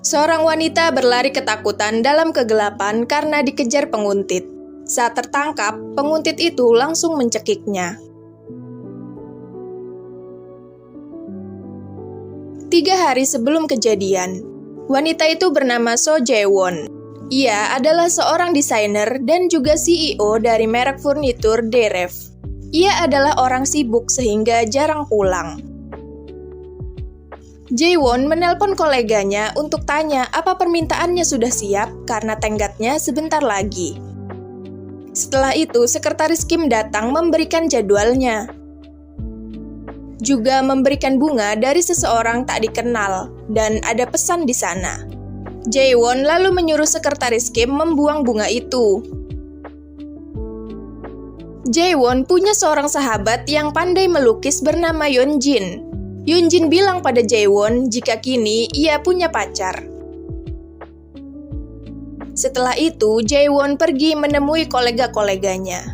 Seorang wanita berlari ketakutan dalam kegelapan karena dikejar penguntit. Saat tertangkap, penguntit itu langsung mencekiknya. 3 hari sebelum kejadian, wanita itu bernama So Jae-won. Ia adalah seorang desainer dan juga CEO dari merek furnitur Deref. Ia adalah orang sibuk sehingga jarang pulang. Jae-won menelpon koleganya untuk tanya apa permintaannya sudah siap karena tenggatnya sebentar lagi. Setelah itu, sekretaris Kim datang memberikan jadwalnya. Juga memberikan bunga dari seseorang tak dikenal, dan ada pesan di sana. Jae-won lalu menyuruh sekretaris Kim membuang bunga itu. Jae-won punya seorang sahabat yang pandai melukis bernama Yeonjin. Yeonjin bilang pada Jae-won jika kini ia punya pacar. Setelah itu, Jae-won pergi menemui kolega-koleganya.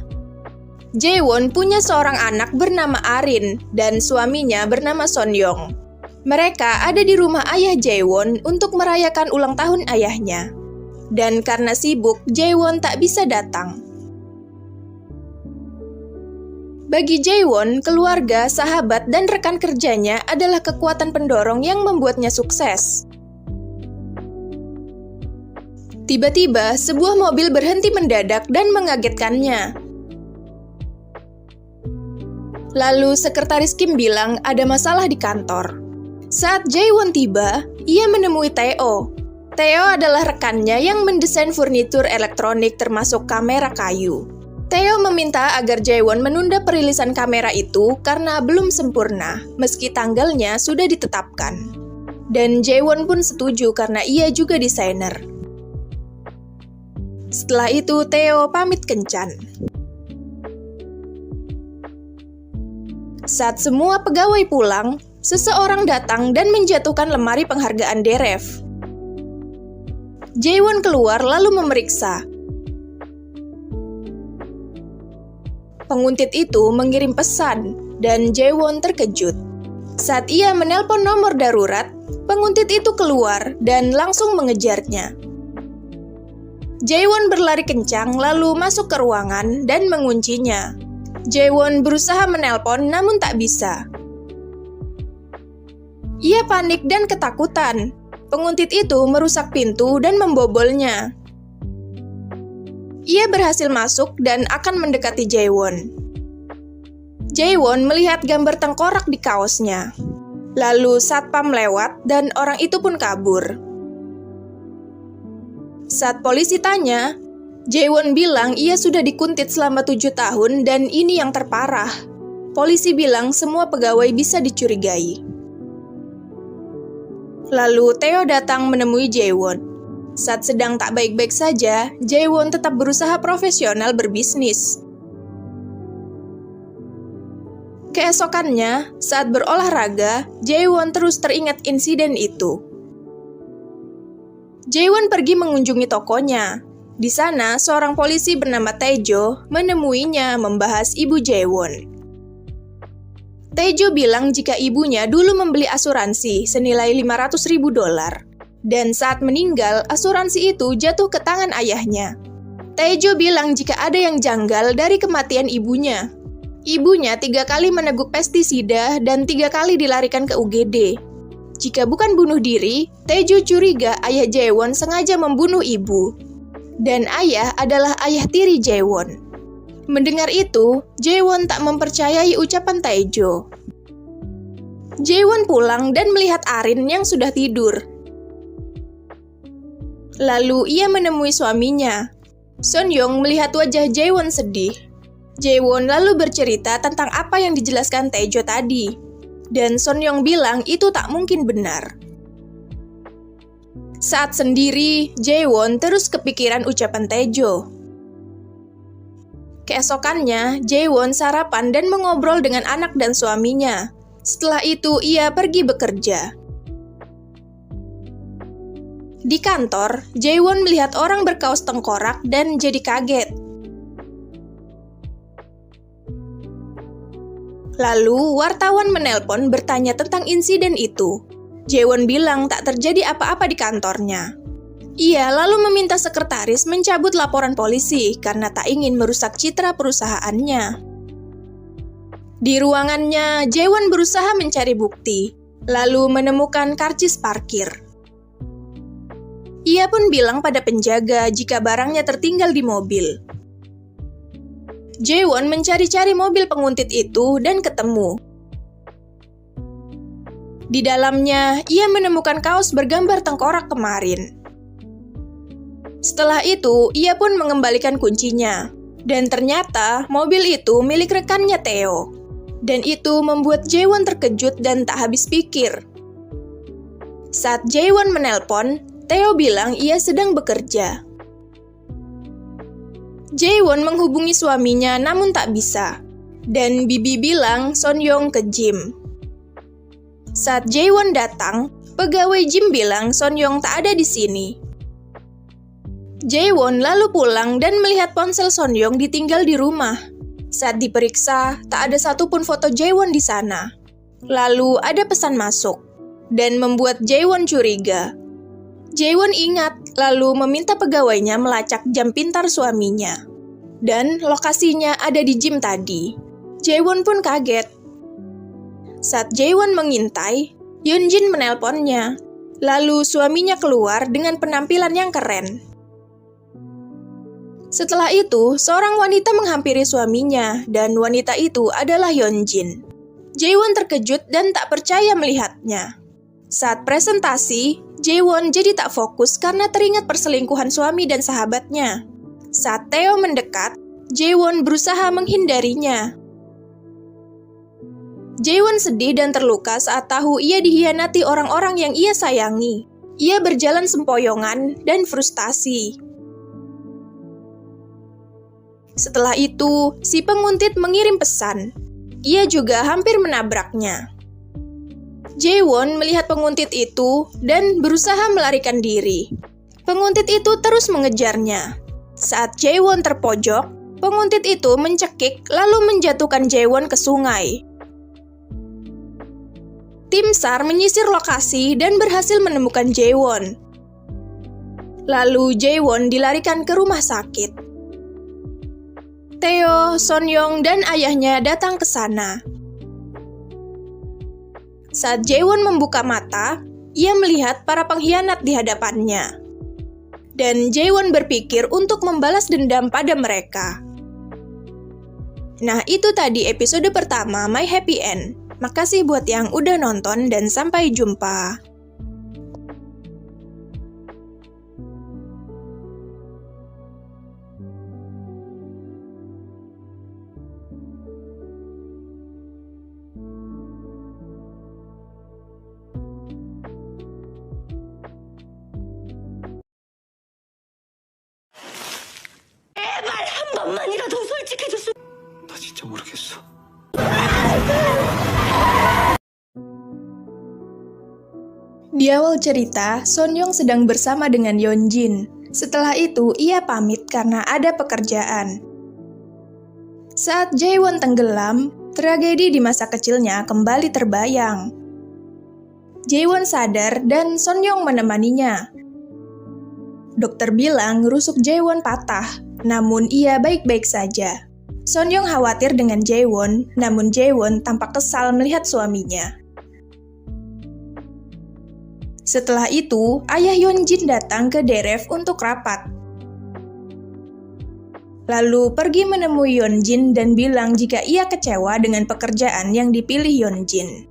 Jae-won punya seorang anak bernama Arin dan suaminya bernama Son-young. Mereka ada di rumah ayah Jae-won untuk merayakan ulang tahun ayahnya. Dan karena sibuk, Jae-won tak bisa datang. Bagi Jae-won, keluarga, sahabat, dan rekan kerjanya adalah kekuatan pendorong yang membuatnya sukses. Tiba-tiba, sebuah mobil berhenti mendadak dan mengagetkannya. Lalu, sekretaris Kim bilang ada masalah di kantor. Saat Jae-won tiba, ia menemui Theo. Theo adalah rekannya yang mendesain furnitur elektronik termasuk kamera kayu. Theo meminta agar Jae-won menunda perilisan kamera itu karena belum sempurna, meski tanggalnya sudah ditetapkan. Dan Jae-won pun setuju karena ia juga desainer. Setelah itu, Theo pamit kencan. Saat semua pegawai pulang, seseorang datang dan menjatuhkan lemari penghargaan Deref. Jae-won keluar lalu memeriksa. Penguntit itu mengirim pesan, dan Jae-won terkejut. Saat ia menelpon nomor darurat, penguntit itu keluar dan langsung mengejarnya. Jae-won berlari kencang lalu masuk ke ruangan dan menguncinya. Jae-won berusaha menelpon namun tak bisa. Ia panik dan ketakutan. Penguntit itu merusak pintu dan membobolnya. Ia berhasil masuk dan akan mendekati Jae-won. Jae-won melihat gambar tengkorak di kaosnya. Lalu satpam lewat dan orang itu pun kabur. Saat polisi tanya, Jae-won bilang ia sudah dikuntit selama 7 tahun dan ini yang terparah. Polisi bilang semua pegawai bisa dicurigai. Lalu Theo datang menemui Jae-won. Saat sedang tak baik-baik saja, Jae-won tetap berusaha profesional berbisnis. Keesokannya, saat berolahraga, Jae-won terus teringat insiden itu. Jae-won pergi mengunjungi tokonya. Di sana, seorang polisi bernama Taejo menemuinya membahas ibu Jae-won. Taejo bilang jika ibunya dulu membeli asuransi senilai $500.000. Dan saat meninggal, asuransi itu jatuh ke tangan ayahnya. Taejo bilang jika ada yang janggal dari kematian ibunya. Ibunya 3 kali meneguk pestisida dan 3 kali dilarikan ke UGD. Jika bukan bunuh diri, Taejo curiga ayah Jae-won sengaja membunuh ibu. Dan ayah adalah ayah tiri Jae-won. Mendengar itu, Jae-won tak mempercayai ucapan Taejo. Jae-won pulang dan melihat Arin yang sudah tidur. Lalu ia menemui suaminya. Son-young melihat wajah Jae-won sedih. Jae-won lalu bercerita tentang apa yang dijelaskan Taejo tadi. Dan Son-young bilang itu tak mungkin benar. Saat sendiri, Jae-won terus kepikiran ucapan Taejo. Keesokannya, Jae-won sarapan dan mengobrol dengan anak dan suaminya. Setelah itu, ia pergi bekerja. Di kantor, Jae-won melihat orang berkaos tengkorak dan jadi kaget. Lalu, wartawan menelpon bertanya tentang insiden itu. Jaewon bilang tak terjadi apa-apa di kantornya. Ia lalu meminta sekretaris mencabut laporan polisi karena tak ingin merusak citra perusahaannya. Di ruangannya, Jaewon berusaha mencari bukti, lalu menemukan karcis parkir. Ia pun bilang pada penjaga jika barangnya tertinggal di mobil. Jaewon mencari-cari mobil penguntit itu dan ketemu. Di dalamnya, ia menemukan kaos bergambar tengkorak kemarin. Setelah itu, ia pun mengembalikan kuncinya. Dan ternyata, mobil itu milik rekannya Theo. Dan itu membuat Jaewon terkejut dan tak habis pikir. Saat Jaewon menelpon, Theo bilang ia sedang bekerja. Jaewon menghubungi suaminya namun tak bisa. Dan Bibi bilang Sonyeong ke gym. Saat Jaewon datang, pegawai gym bilang Sonyeong tak ada di sini. Jaewon lalu pulang dan melihat ponsel Sonyeong ditinggal di rumah. Saat diperiksa, tak ada satupun foto Jaewon di sana. Lalu ada pesan masuk, dan membuat Jaewon curiga. Jaewon ingat, lalu meminta pegawainya melacak jam pintar suaminya. Dan lokasinya ada di gym tadi. Jaewon pun kaget. Saat Jaewon mengintai, Yeonjin menelponnya. Lalu suaminya keluar dengan penampilan yang keren. Setelah itu, seorang wanita menghampiri suaminya, dan wanita itu adalah Yeonjin. Jaewon terkejut dan tak percaya melihatnya. Saat presentasi, Jaewon jadi tak fokus karena teringat perselingkuhan suami dan sahabatnya. Saat Theo mendekat, Jaewon berusaha menghindarinya. Jaewon sedih dan terluka saat tahu ia dikhianati orang-orang yang ia sayangi. Ia berjalan sempoyongan dan frustasi. Setelah itu, si penguntit mengirim pesan. Ia juga hampir menabraknya. Jaewon melihat penguntit itu dan berusaha melarikan diri. Penguntit itu terus mengejarnya. Saat Jaewon terpojok, penguntit itu mencekik lalu menjatuhkan Jaewon ke sungai. Tim SAR menyisir lokasi dan berhasil menemukan Jaewon. Lalu Jaewon dilarikan ke rumah sakit. Theo, Sonyeong, dan ayahnya datang ke sana. Saat Jaewon membuka mata, ia melihat para pengkhianat di hadapannya. Dan Jaewon berpikir untuk membalas dendam pada mereka. Nah, itu tadi episode pertama My Happy End. Makasih buat yang udah nonton dan sampai jumpa. 번만이라도 솔직해줬으면. 나 진짜 모르겠어. Di awal cerita, Sonyeong sedang bersama dengan Yeonjin. Setelah itu, ia pamit karena ada pekerjaan. Saat Jaewon tenggelam, tragedi di masa kecilnya kembali terbayang. Jaewon sadar dan Sonyeong menemaninya. Dokter bilang rusuk Jaewon patah, namun ia baik-baik saja. Sonyeong khawatir dengan Jaewon, namun Jaewon tampak kesal melihat suaminya. Setelah itu, ayah Yeonjin datang ke Deref untuk rapat. Lalu pergi menemui Yeonjin dan bilang jika ia kecewa dengan pekerjaan yang dipilih Yeonjin.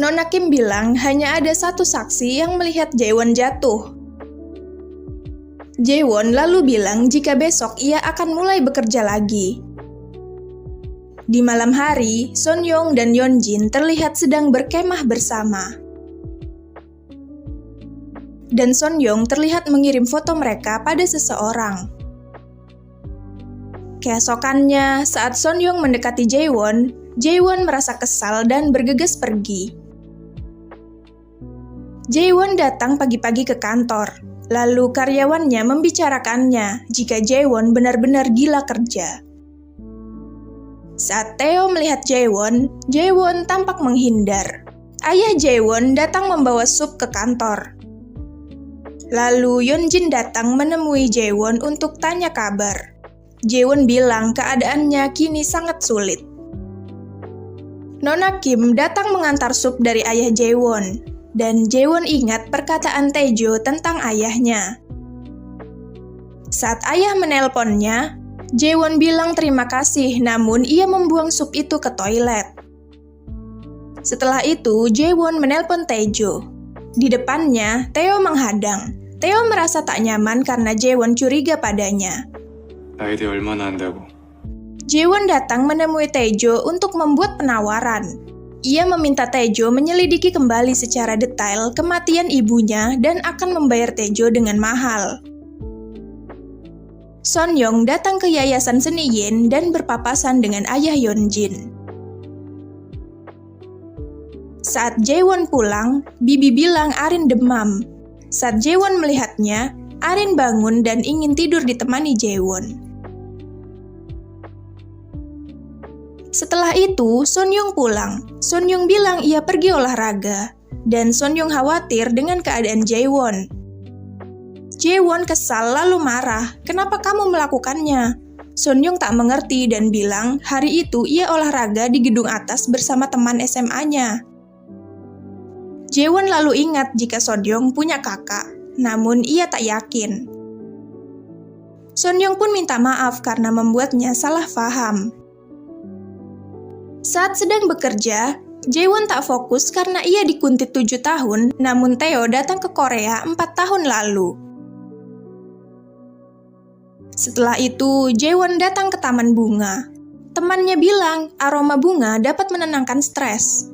Nona Kim bilang hanya ada satu saksi yang melihat Jaewon jatuh. Jaewon lalu bilang jika besok ia akan mulai bekerja lagi. Di malam hari, Sonyeong dan Yeonjin terlihat sedang berkemah bersama. Dan Sonyeong terlihat mengirim foto mereka pada seseorang. Keesokannya, saat Sonyeong mendekati Jaewon, Jaewon merasa kesal dan bergegas pergi. Jaewon datang pagi-pagi ke kantor, lalu karyawannya membicarakannya jika Jaewon benar-benar gila kerja. Saat Theo melihat Jaewon, Jaewon tampak menghindar. ayah Jaewon datang membawa sup ke kantor. Lalu Yeonjin datang menemui Jaewon untuk tanya kabar. Jaewon bilang keadaannya kini sangat sulit. Nona Kim datang mengantar sup dari ayah Jaewon, dan Jaewon ingat perkataan Taejo tentang ayahnya. Saat ayah menelponnya, Jaewon bilang terima kasih, namun ia membuang sup itu ke toilet. Setelah itu, Jaewon menelpon Taejo. Di depannya, Taeo menghadang. Taeo merasa tak nyaman karena Jaewon curiga padanya. 나에 대해 얼마나 안다고? Jaewon datang menemui Taejo untuk membuat penawaran. Ia meminta Taejo menyelidiki kembali secara detail kematian ibunya dan akan membayar Taejo dengan mahal. Sonyeong datang ke yayasan seni Yin dan berpapasan dengan ayah Yeonjin. Saat Jaewon pulang, Bibi bilang Arin demam. Saat Jaewon melihatnya, Arin bangun dan ingin tidur ditemani Jaewon. Setelah itu, Sonyeong pulang. Sonyeong bilang ia pergi olahraga, dan Sonyeong khawatir dengan keadaan Jaewon. Jaewon kesal lalu marah, "Kenapa kamu melakukannya?" Sonyeong tak mengerti dan bilang hari itu ia olahraga di gedung atas bersama teman SMA-nya. Jaewon lalu ingat jika Sonyeong punya kakak, namun ia tak yakin. Sonyeong pun minta maaf karena membuatnya salah paham. Saat sedang bekerja, Jaewon tak fokus karena ia dikuntit 7 tahun, namun Taeo datang ke Korea 4 tahun lalu. Setelah itu, Jaewon datang ke taman bunga. Temannya bilang aroma bunga dapat menenangkan stres.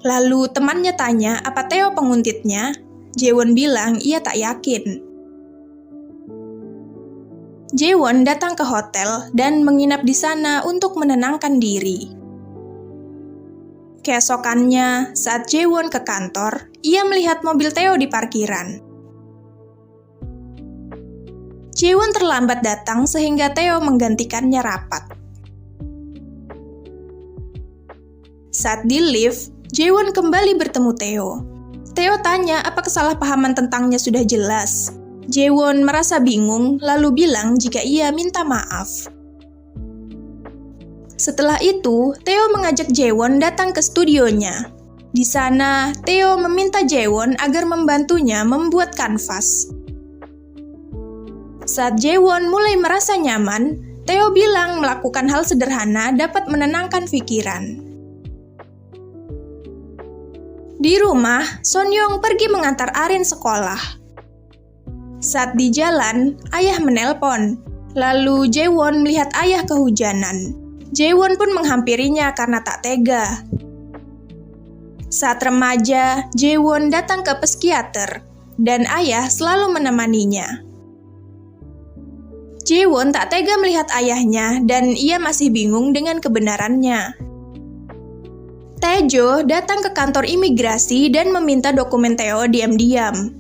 Lalu temannya tanya apa Taeo penguntitnya. Jaewon bilang ia tak yakin. Jaewon datang ke hotel dan menginap di sana untuk menenangkan diri. Keesokannya, saat Jaewon ke kantor, ia melihat mobil Taeo di parkiran. Jaewon terlambat datang sehingga Taeo menggantikannya rapat. Saat di lift, Jaewon kembali bertemu Taeo. Taeo tanya apa kesalahpahaman tentangnya sudah jelas. Jaewon merasa bingung lalu bilang jika ia minta maaf. Setelah itu, Taeo mengajak Jaewon datang ke studionya. Di sana, Taeo meminta Jaewon agar membantunya membuat kanvas. Saat Jaewon mulai merasa nyaman, Taeo bilang melakukan hal sederhana dapat menenangkan pikiran. Di rumah, Sonyeong pergi mengantar Arin sekolah. Saat di jalan, ayah menelpon. Lalu Jaewon melihat ayah kehujanan. Jaewon pun menghampirinya karena tak tega. Saat remaja, Jaewon datang ke psikiater, dan ayah selalu menemaninya. Jaewon tak tega melihat ayahnya, dan ia masih bingung dengan kebenarannya. Taejo datang ke kantor imigrasi dan meminta dokumen Taeo diam-diam.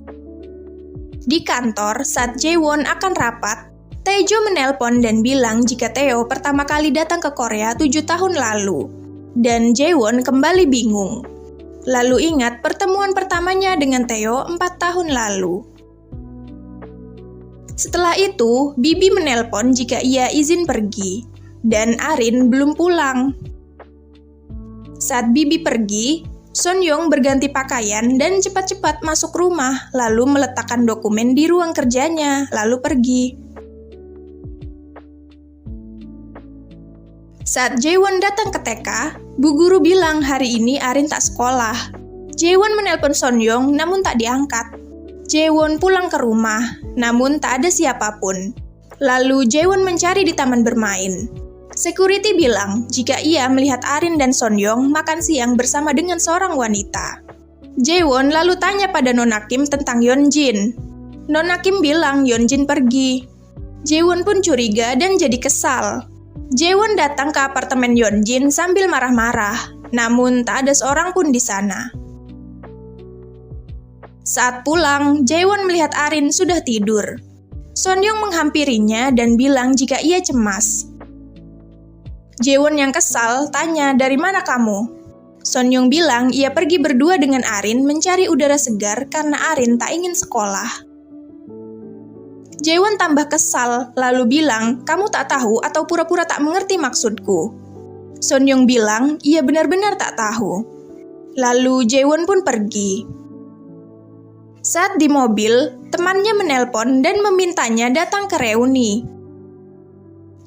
Di kantor, saat Jaewon akan rapat, Taejo menelpon dan bilang jika Taeo pertama kali datang ke Korea 7 tahun lalu. Dan Jaewon kembali bingung. Lalu ingat pertemuan pertamanya dengan Taeo 4 tahun lalu. Setelah itu, Bibi menelpon jika ia izin pergi. Dan Arin belum pulang. Saat Bibi pergi, Sonyeong berganti pakaian dan cepat-cepat masuk rumah, lalu meletakkan dokumen di ruang kerjanya, lalu pergi. Saat Jaewon datang ke TK, Bu Guru bilang hari ini Arin tak sekolah. Jaewon menelpon Sonyeong namun tak diangkat. Jaewon pulang ke rumah, namun tak ada siapapun. Lalu Jaewon mencari di taman bermain. Security bilang jika ia melihat Arin dan Sonyeong makan siang bersama dengan seorang wanita. Jaewon lalu tanya pada Nona Kim tentang Yeonjin. Nona Kim bilang Yeonjin pergi. Jaewon pun curiga dan jadi kesal. Jaewon datang ke apartemen Yeonjin sambil marah-marah, namun tak ada seorang pun di sana. Saat pulang, Jaewon melihat Arin sudah tidur. Sonyeong menghampirinya dan bilang jika ia cemas. Jaewon yang kesal tanya, "Dari mana kamu?" Sonyoung bilang ia pergi berdua dengan Arin mencari udara segar karena Arin tak ingin sekolah. Jaewon tambah kesal, lalu bilang, "Kamu tak tahu atau pura-pura tak mengerti maksudku?" Sonyoung bilang, ia benar-benar tak tahu. Lalu Jaewon pun pergi. Saat di mobil, temannya menelpon dan memintanya datang ke reuni.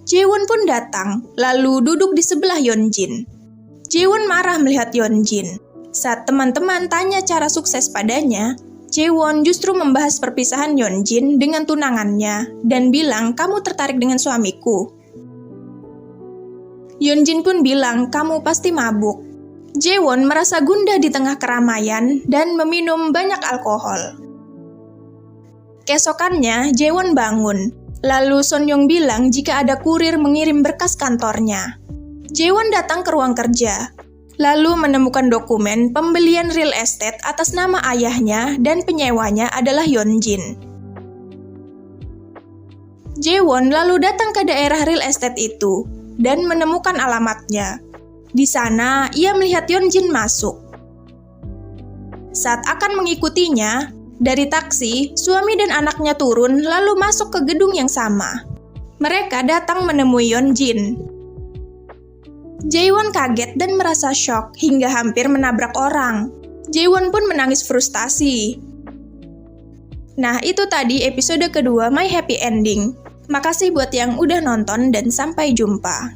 Jaewon pun datang, lalu duduk di sebelah Yeonjin. Jaewon marah melihat Yeonjin. Saat teman-teman tanya cara sukses padanya, Jaewon justru membahas perpisahan Yeonjin dengan tunangannya dan bilang, "Kamu tertarik dengan suamiku." Yeonjin pun bilang, "Kamu pasti mabuk." Jaewon merasa gundah di tengah keramaian dan meminum banyak alkohol. Keesokannya, Jaewon bangun. Lalu Sonyoung bilang jika ada kurir mengirim berkas kantornya. Jaewon datang ke ruang kerja, lalu menemukan dokumen pembelian real estate atas nama ayahnya dan penyewanya adalah Yeonjin. Jaewon lalu datang ke daerah real estate itu dan menemukan alamatnya. Di sana, ia melihat Yeonjin masuk. Saat akan mengikutinya, dari taksi, suami dan anaknya turun lalu masuk ke gedung yang sama. Mereka datang menemui Yeonjin. Jaewon kaget dan merasa syok hingga hampir menabrak orang. Jaewon pun menangis frustasi. Nah, itu tadi episode kedua My Happy Ending. Makasih buat yang udah nonton dan sampai jumpa.